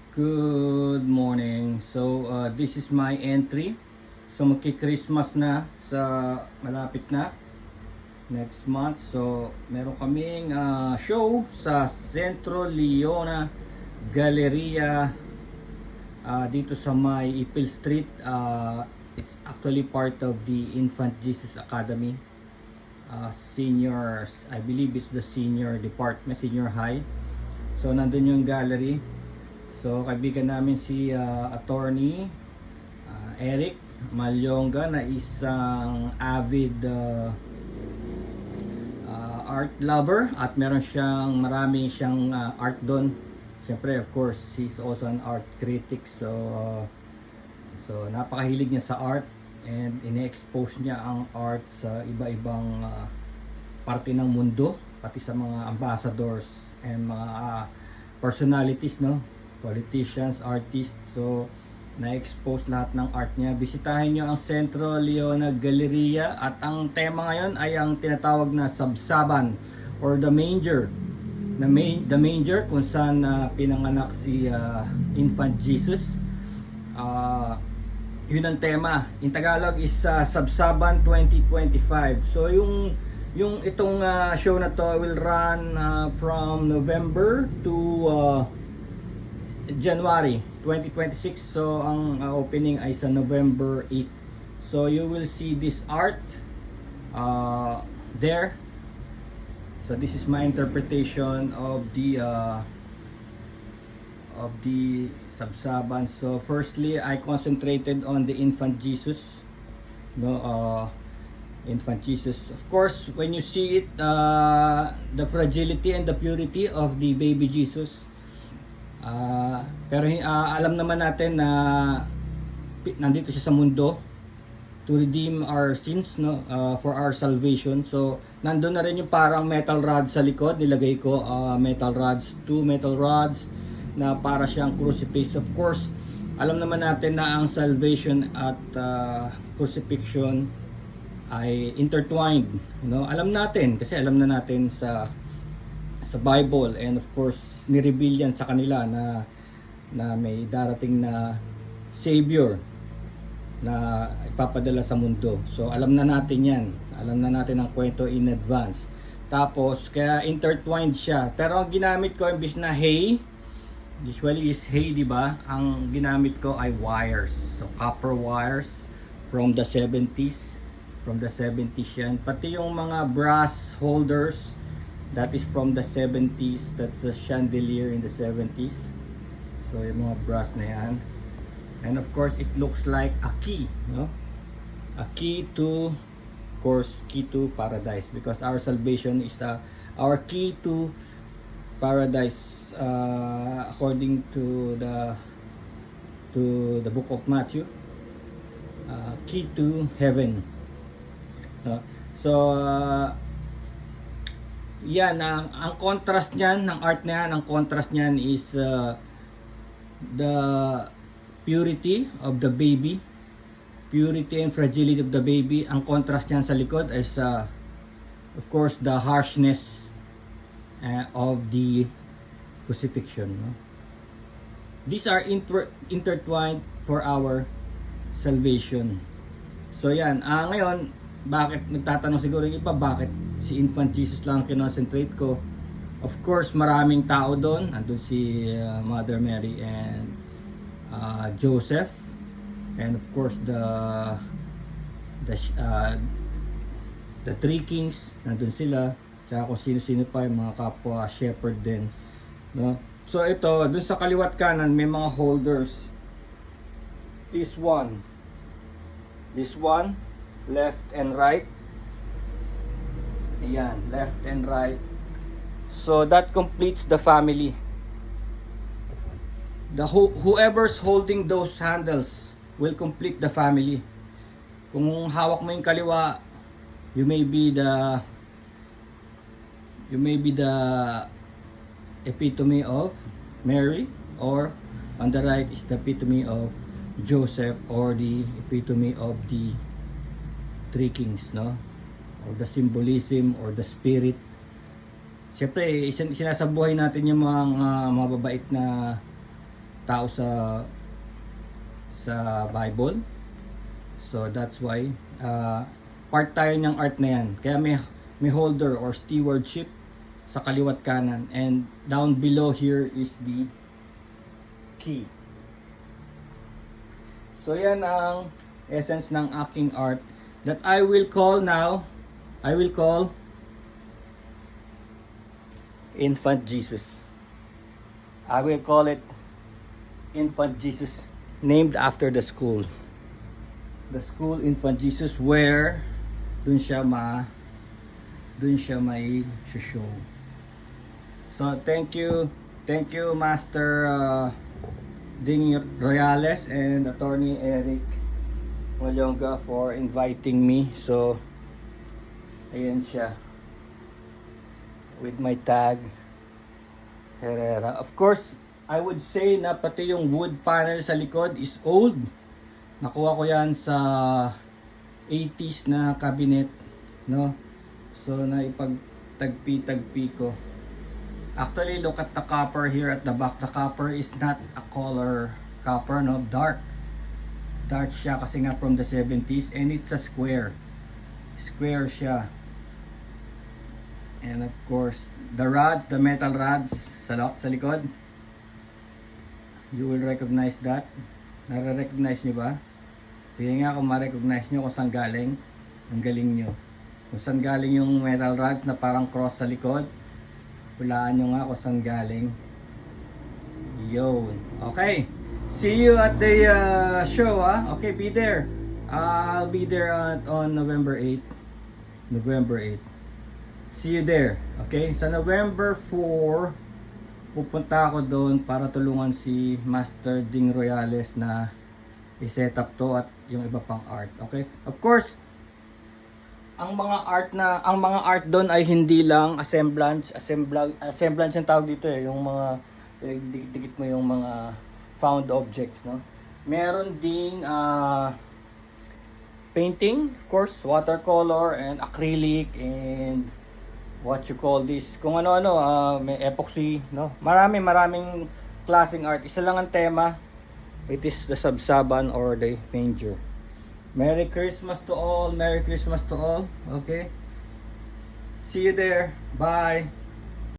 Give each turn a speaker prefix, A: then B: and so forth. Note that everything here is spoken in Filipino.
A: Good morning. This is my entry. So magki-Christmas na sa malapit na next month. So meron kaming show sa Centro Leona Galleria dito sa may Ipil Street. It's actually part of the Infant Jesus Academy. Seniors, I believe it's the senior department, senior high. So nandun yung gallery. So kaibigan namin si attorney Eric Malyonga na isang avid art lover at meron siyang marami siyang art doon. Siyempre of course he's also an art critic, so napakahilig niya sa art and ine-expose niya ang art sa iba-ibang parte ng mundo, pati sa mga ambassadors and mga personalities, no? Politicians, artists. So na-expose lahat ng art niya. Bisitahin nyo ang Centro Leona Galleria at ang tema ngayon ay ang tinatawag na Sabsaban or the Manger. The Manger kung saan pinanganak si Infant Jesus. Yun ang tema. In Tagalog is Sabsaban 2025. So yung itong show na to will run from November to January 2026. So ang opening ay sa November 8. So you will see this art there. So this is my interpretation of the Sabsaban. So firstly, I concentrated on the Infant Jesus. Infant Jesus. Of course, when you see it, the fragility and the purity of the baby Jesus. Pero alam naman natin na nandito siya sa mundo to redeem our sins, no, for our salvation. So nandoon na rin yung parang metal rod sa likod, nilagay ko metal rods, 2 metal rods na para siyang crucifix. Of course, alam naman natin na ang salvation at crucifixion ay intertwined, no? Alam natin kasi alam na natin sa Bible, and of course ni-reveal yan sa kanila na may darating na Savior na ipapadala sa mundo. So alam na natin yan, alam na natin ang kwento in advance. Tapos kaya intertwined siya, pero ang ginamit ko imbis na hay, usually is hay, di ba? Ang ginamit ko ay wires, so copper wires from the 70s yan, pati yung mga brass holders. That is from the 70s. That's a chandelier in the 70s. So yung mga brass na yan. And of course, it looks like a key, no? A key to, of course, key to paradise. Because our salvation is our key to paradise, according to the book of Matthew. Key to heaven. Yan, ang contrast niyan, ng art na yan, ang contrast niyan is the purity of the baby, purity and fragility of the baby. Ang contrast niyan sa likod is of course the harshness of the crucifixion, no? These are intertwined for our salvation. So yan, ngayon, bakit nagtatanong siguro yung iba, bakit si Infant Jesus lang kinoncentrate ko? Of course, maraming tao doon. Andun si Mother Mary and Joseph, and of course the three kings nandun sila, tsaka kung sino-sino pa yung mga kapwa shepherd din, no? So ito, dun sa kaliwat kanan may mga holders. This one, left and right. Ayan, left and right. So that completes the family. Whoever's holding those handles will complete the family. Kung hawak mo yung kaliwa, you may be the epitome of Mary, or on the right is the epitome of Joseph, or the epitome of the three kings, no? Or the symbolism or the spirit. Siyempre, sinasabuhay natin yung mga mababait na tao sa Bible. So that's why part tayo ng art na yan. Kaya may holder or stewardship sa kaliwat kanan, and down below here is the key. So yan ang essence ng aking art that I will call Infant Jesus. I will call it Infant Jesus, named after the school. The school Infant Jesus, where dun siya may show. So thank you Master Ding Royales and Attorney Eric Walonga for inviting me. So ayan siya with my tag Herrera. Of course, I would say na pati yung wood panel sa likod is old. Nakuha ko yan sa 80s na cabinet, no? So naipagtagpi-tagpi ko. Actually, look at the copper here at the back. The copper is not a color copper, no? Dark siya kasi nga from the 70s, and it's a square siya. And of course, the rods, the metal rods sa likod, you will recognize that. Nare-recognize nyo ba? Sige nga, kung ma-recognize nyo kung saan galing, ang galing nyo. Kung saan galing yung metal rods na parang cross sa likod, hulaan nyo nga kung saan galing. Yun. Okay. See you at the show, ha? Okay, be there. I'll be there on November 8. See you there. Okay? Sa November 4, pupunta ako doon para tulungan si Master Ding Royales na i-set up to at yung iba pang art. Okay? Of course, ang mga art doon ay hindi lang assemblance ang tawag dito eh, yung mga dikit mo yung mga found objects, no? Meron ding painting, of course, watercolor and acrylic and what you call this, kung ano-ano, may epoxy, no? Maraming klaseng art. Isa lang ang tema, it is the Sabsaban or the manger. Merry Christmas to all. Okay? See you there. Bye.